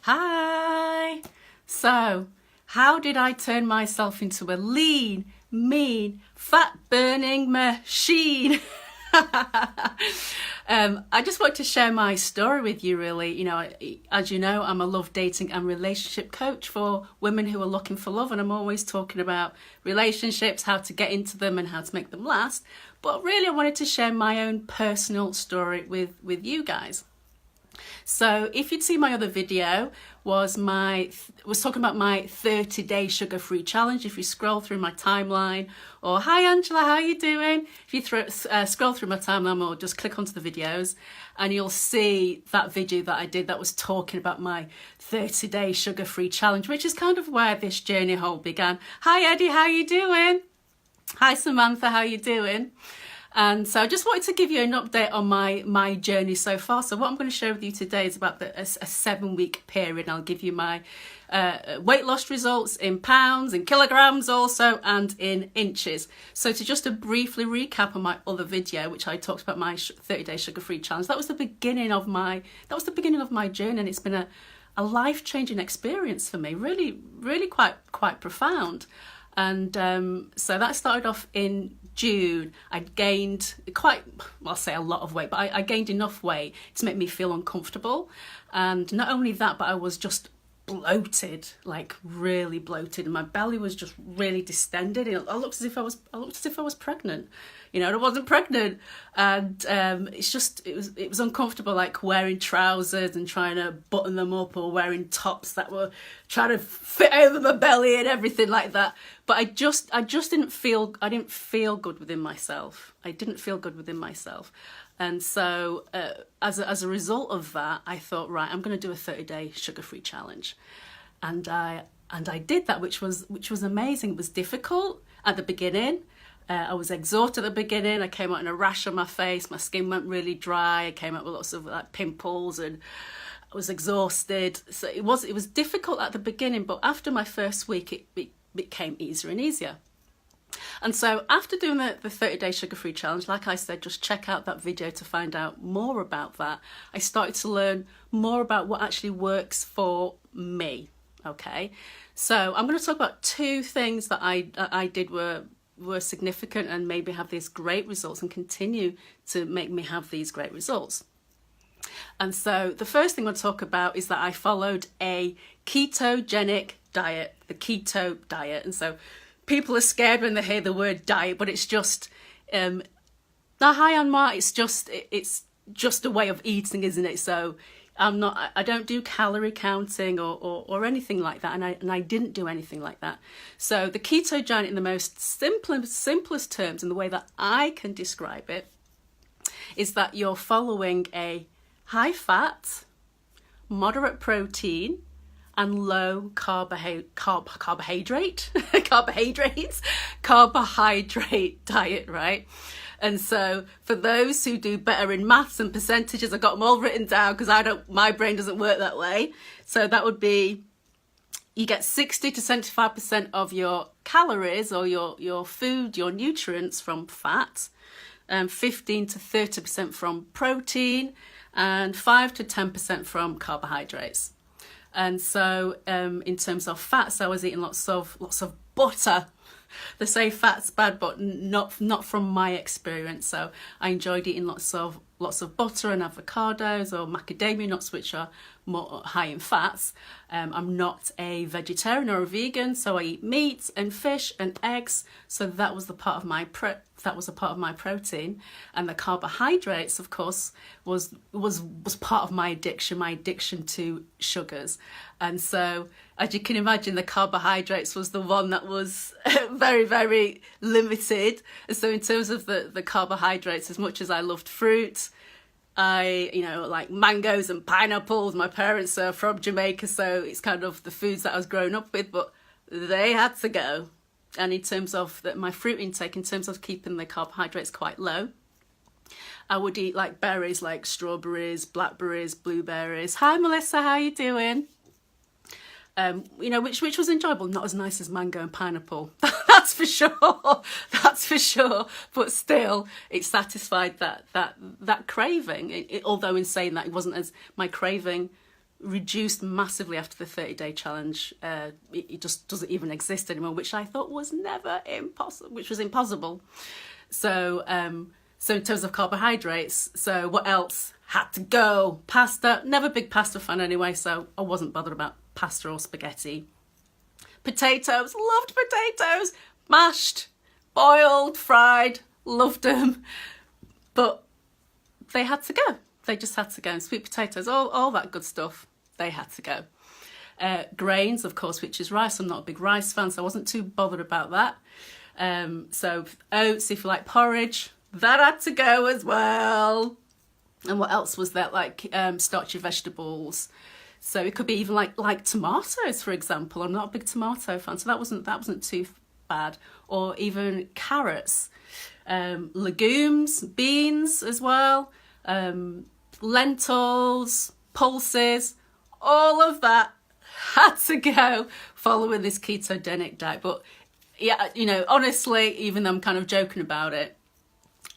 Hi! So, how did I turn myself into a lean, mean, fat-burning machine? I just want to share my story with you, really. You know, as you know, I'm a love, dating and relationship coach for women who are looking for love, and I'm always talking about relationships, how to get into them and how to make them last. But really, I wanted to share my own personal story with you guys. So if you'd seen my other video, was talking about my 30-day sugar-free challenge. If you scroll through my timeline, or hi Angela, how are you doing? If you scroll through my timeline or just click onto the videos, and you'll see that video that I did that was talking about my 30-day sugar-free challenge, which is kind of where this journey whole began. Hi Eddie, how you doing? Hi Samantha, how you doing? And so I just wanted to give you an update on my journey so far. So what I'm going to share with you today is about a 7-week period. I'll give you my weight loss results in pounds, in kilograms also, and in inches. So to briefly recap on my other video, which I talked about my 30-day sugar-free challenge, that was the beginning of my journey, and it's been a life-changing experience for me. Really, really quite profound. And so that started off in June. I gained I'll say a lot of weight, but I gained enough weight to make me feel uncomfortable. And not only that, but I was just bloated, like really bloated, and my belly was just really distended. I looked as if I was pregnant, you know, and I wasn't pregnant. And it was uncomfortable, like wearing trousers and trying to button them up, or wearing tops that were trying to fit over my belly and everything like that. But I didn't feel good within myself. I didn't feel good within myself. And so as a result of that, I thought, right, I'm going to do a 30-day sugar-free challenge. And I did that, which was amazing. It was difficult at the beginning. I was exhausted at the beginning. I came out in a rash on my face. My skin went really dry. I came out with lots of like pimples, and I was exhausted. So it was difficult at the beginning, but after my first week, it became easier and easier. And so after doing the 30-day sugar-free challenge, like I said, just check out that video to find out more about that. I started to learn more about what actually works for me. Okay, so I'm going to talk about 2 things that I did were significant and made me have these great results and continue to make me have these great results. And so the first thing I'll talk about is that I followed a ketogenic diet, the keto diet. And so people are scared when they hear the word diet, but it's just, hi Anma, it's just a way of eating, isn't it? So I don't do calorie counting or anything like that. And I didn't do anything like that. So the keto diet, in the most simplest terms, and the way that I can describe it, is that you're following a high fat, moderate protein, and low carbohydrate diet, right? And so for those who do better in maths and percentages, I've got them all written down because my brain doesn't work that way. So that would be, you get 60 to 75% of your calories, or your food, your nutrients, from fat, 15 to 30% from protein, and 5 to 10% from carbohydrates. And so in terms of fats, I was eating lots of butter. They say fat's bad, but not from my experience. So I enjoyed eating lots of butter and avocados, or macadamia nuts, which are more high in fats. I'm not a vegetarian or a vegan, so I eat meat and fish and eggs. So that was a part of my protein. And the carbohydrates, of course, was part of my addiction to sugars. And so, as you can imagine, the carbohydrates was the one that was very, very limited. And so in terms of the carbohydrates, as much as I loved fruit, I like mangoes and pineapples. My parents are from Jamaica, so it's kind of the foods that I was growing up with, but they had to go. And in terms of my fruit intake, in terms of keeping the carbohydrates quite low, I would eat like berries, like strawberries, blackberries, blueberries. Hi Melissa, how you doing? Which was enjoyable, not as nice as mango and pineapple. That's for sure. But still, it satisfied that craving. Although in saying that, it wasn't as, my craving reduced massively after the 30-day challenge. It just doesn't even exist anymore, which I thought was impossible. So in terms of carbohydrates, so what else had to go? Pasta, never a big pasta fan anyway, so I wasn't bothered about pasta or spaghetti. Potatoes, loved potatoes, mashed, boiled, fried, loved them, but they had to go. They just had to go. And sweet potatoes, all that good stuff, they had to go. Grains, of course, which is rice. I'm not a big rice fan, so I wasn't too bothered about that. So oats, if you like porridge, that had to go as well. And what else was there? Like starchy vegetables. So it could be even like tomatoes, for example. I'm not a big tomato fan, so that wasn't too bad. Or even carrots, legumes, beans as well, lentils, pulses, all of that had to go following this ketogenic diet. But yeah, you know, honestly, even though I'm kind of joking about it,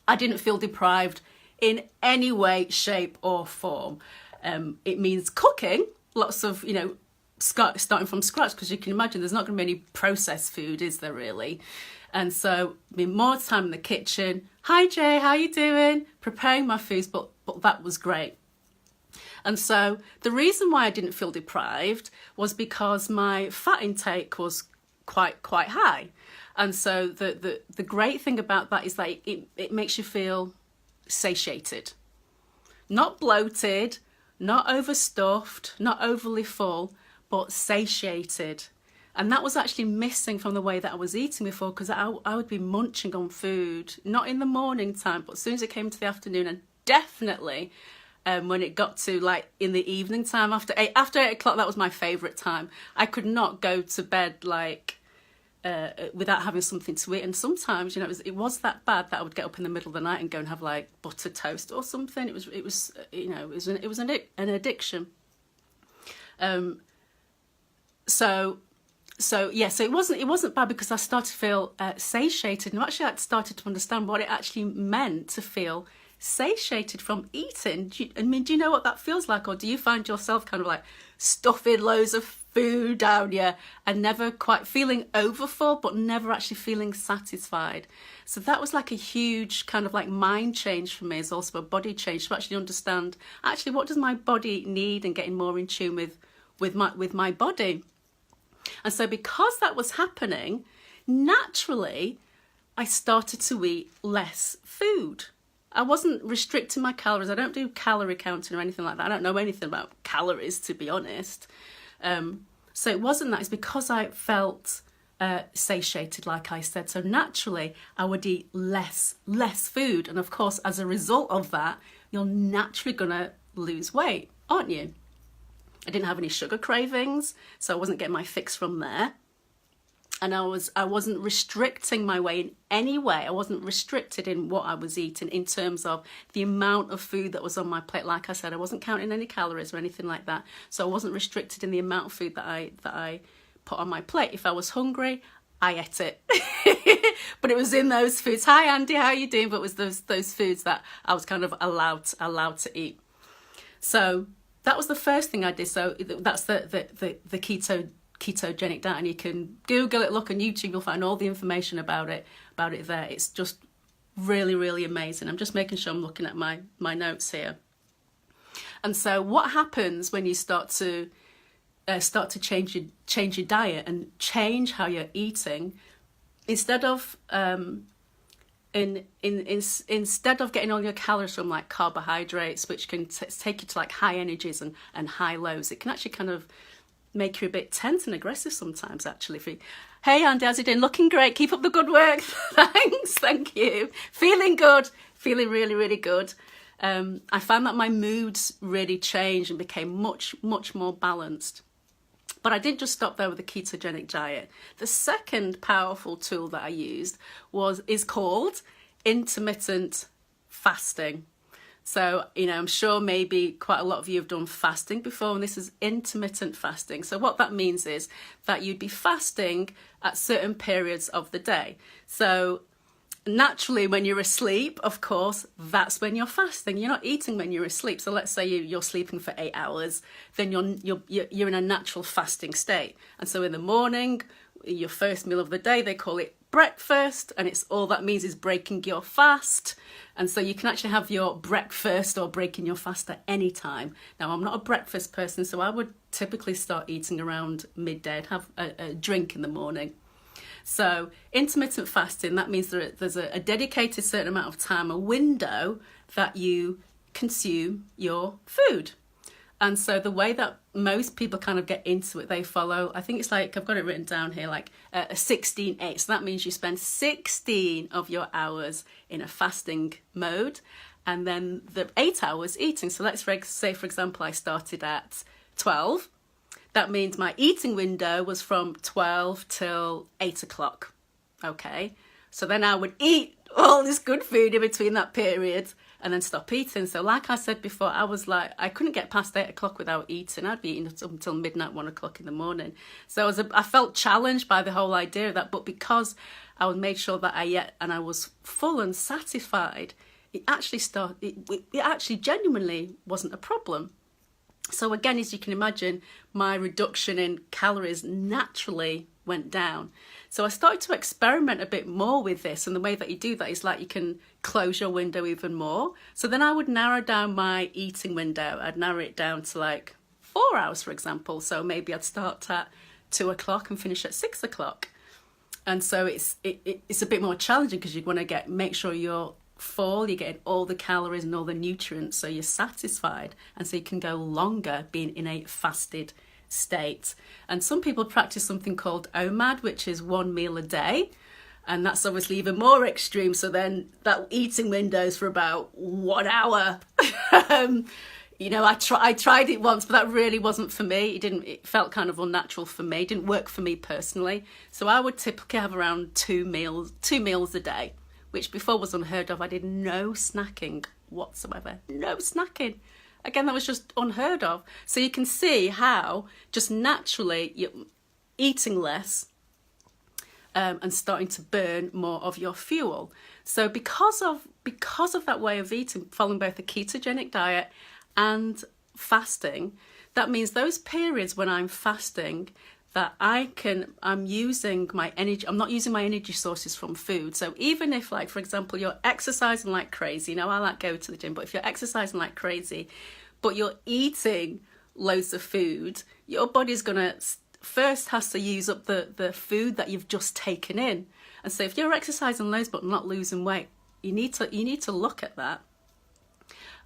I didn't feel deprived in any way, shape or form. It means cooking, lots of, you know, starting from scratch, because you can imagine there's not going to be any processed food, is there really? And so, I mean, more time in the kitchen. Hi Jay, how you doing? Preparing my foods, but that was great. And so the reason why I didn't feel deprived was because my fat intake was quite high. And so the great thing about that is that it makes you feel satiated. Not bloated, not overstuffed, not overly full, but satiated. And that was actually missing from the way that I was eating before, because I would be munching on food, not in the morning time, but as soon as it came to the afternoon, and definitely when it got to like in the evening time after 8 o'clock, that was my favourite time. I could not go to bed like without having something to eat. And sometimes, you know, it was that bad that I would get up in the middle of the night and go and have like buttered toast or something. It was you know, it was an addiction. So it wasn't bad, because I started to feel satiated, and actually I started to understand what it actually meant to feel satiated from eating. Do you know what that feels like? Or do you find yourself kind of like stuffing loads of food down you and never quite feeling overfull, but never actually feeling satisfied? So that was like a huge kind of like mind change for me. It's also a body change to actually understand, actually, what does my body need, and getting more in tune with my body. And so because that was happening, naturally, I started to eat less food. I wasn't restricting my calories. I don't do calorie counting or anything like that. I don't know anything about calories, to be honest. So it wasn't that. It's because I felt satiated, like I said. So naturally, I would eat less food. And of course, as a result of that, you're naturally going to lose weight, aren't you? I didn't have any sugar cravings, so I wasn't getting my fix from there. And I wasn't restricting my weight in any way. I wasn't restricted in what I was eating in terms of the amount of food that was on my plate. Like I said, I wasn't counting any calories or anything like that. So I wasn't restricted in the amount of food that I put on my plate. If I was hungry, I ate it. But it was in those foods. Hi Andy, how are you doing? But it was those foods that I was kind of allowed to eat. So that was the first thing I did. So that's the ketogenic diet, and you can Google it, look on YouTube, you'll find all the information about it there. It's just really, really amazing. I'm just making sure I'm looking at my notes here. And so what happens when you start to change your diet and change how you're eating, instead of instead of getting all your calories from like carbohydrates, which can take you to like high energies and high lows, it can actually kind of make you a bit tense and aggressive sometimes, actually. Hey Andy, how's it doing? Looking great, keep up the good work. Thanks, thank you. Feeling good, feeling really, really good. I found that my moods really changed and became much more balanced. But I didn't just stop there with the ketogenic diet. The second powerful tool that I used is called intermittent fasting. So, you know, I'm sure maybe quite a lot of you have done fasting before, and this is intermittent fasting. So what that means is that you'd be fasting at certain periods of the day. So naturally, when you're asleep, of course, that's when you're fasting. You're not eating when you're asleep. So let's say you're sleeping for 8 hours, then you're in a natural fasting state. And so in the morning, your first meal of the day, they call it breakfast, and it's all that means is breaking your fast. And so you can actually have your breakfast or breaking your fast at any time. Now, I'm not a breakfast person, so I would typically start eating around midday. I'd have a drink in the morning. So intermittent fasting, that means there's a dedicated certain amount of time, a window that you consume your food. And so the way that most people kind of get into it, they follow, I think it's like, I've got it written down here, like a 16-8. So that means you spend 16 of your hours in a fasting mode, and then the 8 hours eating. So let's say, for example, I started at 12. That means my eating window was from 12 till 8 o'clock. Okay. So then I would eat all this good food in between that period and then stop eating. So like I said before, I was like, I couldn't get past 8 o'clock without eating. I'd be eating up until midnight, 1 o'clock in the morning. So I felt challenged by the whole idea of that. But because I made sure that I ate and I was full and satisfied, it actually genuinely wasn't a problem. So again, as you can imagine, my reduction in calories naturally went down. So I started to experiment a bit more with this, and the way that you do that is like you can close your window even more. So then I would narrow down my eating window. I'd narrow it down to like 4 hours, for example. So maybe I'd start at 2 o'clock and finish at 6 o'clock. And so it's a bit more challenging because you want to make sure you're full, you're getting all the calories and all the nutrients, so you're satisfied, and so you can go longer being in a fasted state. And some people practice something called OMAD, which is 1 meal a day, and that's obviously even more extreme. So then that eating window is for about 1 hour. I tried it once, but that really wasn't for me. It felt kind of unnatural for me. It didn't work for me personally. So I would typically have around 2 meals a day, which before was unheard of. I did no snacking whatsoever. No snacking. Again, that was just unheard of. So you can see how just naturally you're eating less and starting to burn more of your fuel. So because of that way of eating, following both a ketogenic diet and fasting, that means those periods when I'm fasting, that I'm using my energy, I'm not using my energy sources from food. So even if, like, for example, you're exercising like crazy, I like go to the gym, but if you're exercising like crazy, but you're eating loads of food, your body's gonna first has to use up the food that you've just taken in. And so if you're exercising loads but not losing weight, you need to look at that.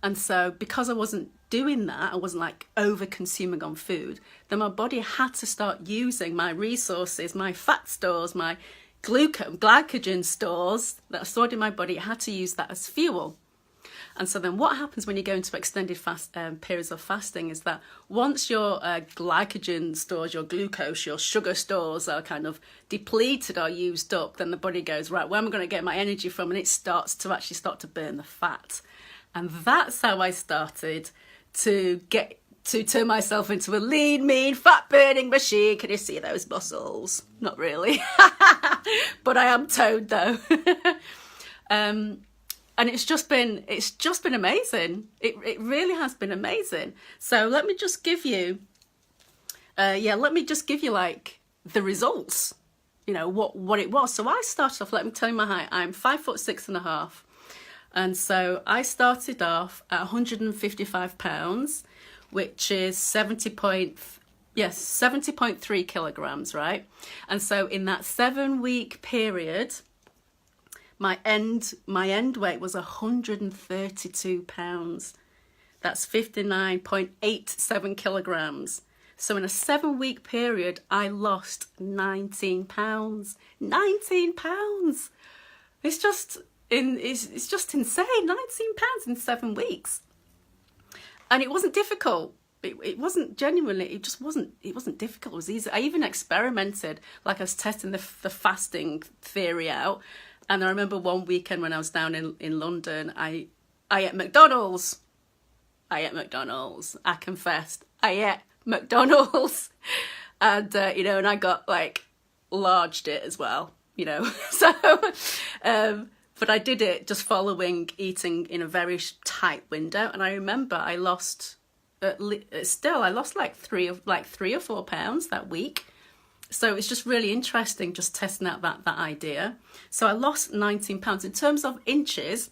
And so because I wasn't doing that, I wasn't like over consuming on food, then my body had to start using my resources, my fat stores, my glycogen stores that are stored in my body. It had to use that as fuel. And so then what happens when you go into extended periods of fasting is that once your glycogen stores, your glucose, your sugar stores are kind of depleted or used up, then the body goes, right, where am I going to get my energy from? And it starts to burn the fat. And that's how I started to turn myself into a lean, mean, fat-burning machine. Can you see those muscles? Not really. But I am toned, though. And it's just been amazing. It really has been amazing. So let me just give you, like the results, what it was. So I started off, let me tell you my height. I'm 5'6.5". And so I started off at 155 pounds, which is 70.3 kilograms, right? And so in that 7-week period, my end weight was 132 pounds. That's 59.87 kilograms. So in a 7-week period, I lost 19 pounds. 19 pounds. It's just insane. 19 pounds in 7 weeks. And it wasn't difficult. It wasn't genuinely, it wasn't difficult. It was easy. I even experimented, like I was testing the fasting theory out. And I remember one weekend when I was down in London, I ate McDonald's. I confessed. I ate McDonald's. And, and I got, like, larged it as well, So, But I did it just following eating in a very tight window, and I remember I lost I lost like 3 or 4 pounds that week. So it's just really interesting just testing out that idea. So I lost 19 pounds. In terms of inches,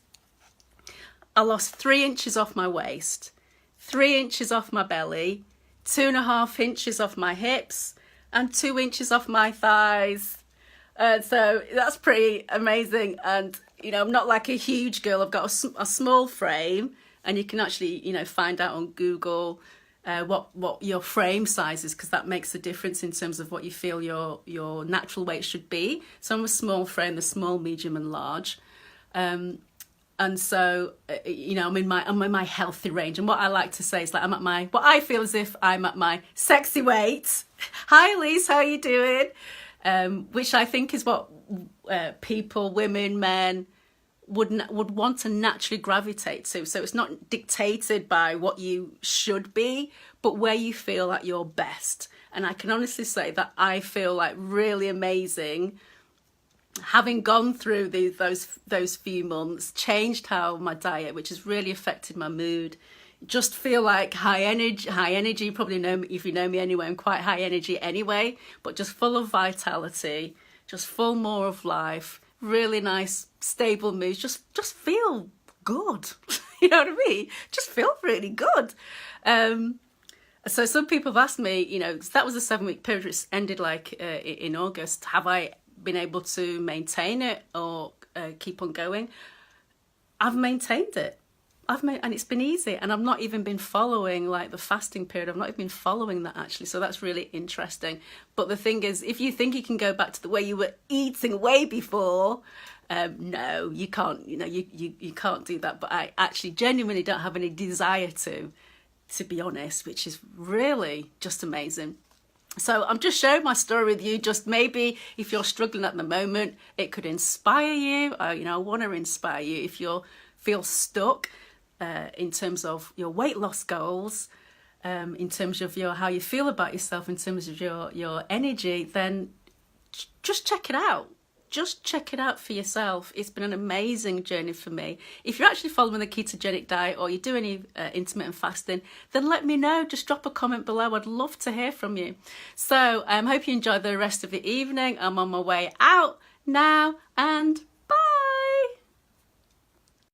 I lost 3 inches off my waist, 3 inches off my belly, 2.5 inches off my hips, and 2 inches off my thighs. So that's pretty amazing. And, you know, I'm not like a huge girl. I've got a small frame, and you can actually, you know, find out on Google what your frame size is, because that makes a difference in terms of what you feel your natural weight should be. So I'm a small frame, the small, medium and large. And so, you know, I'm in my healthy range. And what I like to say is like what I feel as if I'm at my sexy weight. Hi, Elise, how are you doing? Which I think is what people, women, men would want to naturally gravitate to. So it's not dictated by what you should be, but where you feel at your best. And I can honestly say that I feel like really amazing, having gone through those few months, changed how my diet, which has really affected my mood. Just feel like high energy. You probably know me, if you know me anyway, I'm quite high energy anyway, but just full of vitality, just full more of life, really nice, stable mood, just feel good. You know what I mean? Just feel really good. So some people have asked me, you know, that was a 7-week period, which ended like in August. Have I been able to maintain it or keep on going? I've maintained it. And it's been easy, and I've not even been following like the fasting period. I've not even been following that actually, so that's really interesting. But the thing is, if you think you can go back to the way you were eating way before, no, you can't. You know, you can't do that. But I actually genuinely don't have any desire to be honest, which is really just amazing. So I'm just sharing my story with you. Just maybe if you're struggling at the moment, it could inspire you. You know, I want to inspire you if you feel stuck. In terms of your weight loss goals, in terms of how you feel about yourself, in terms of your energy, then just check it out. Just check it out for yourself. It's been an amazing journey for me. If you're actually following the ketogenic diet or you do any intermittent fasting, then let me know. Just drop a comment below. I'd love to hear from you. So I hope you enjoy the rest of the evening. I'm on my way out now, and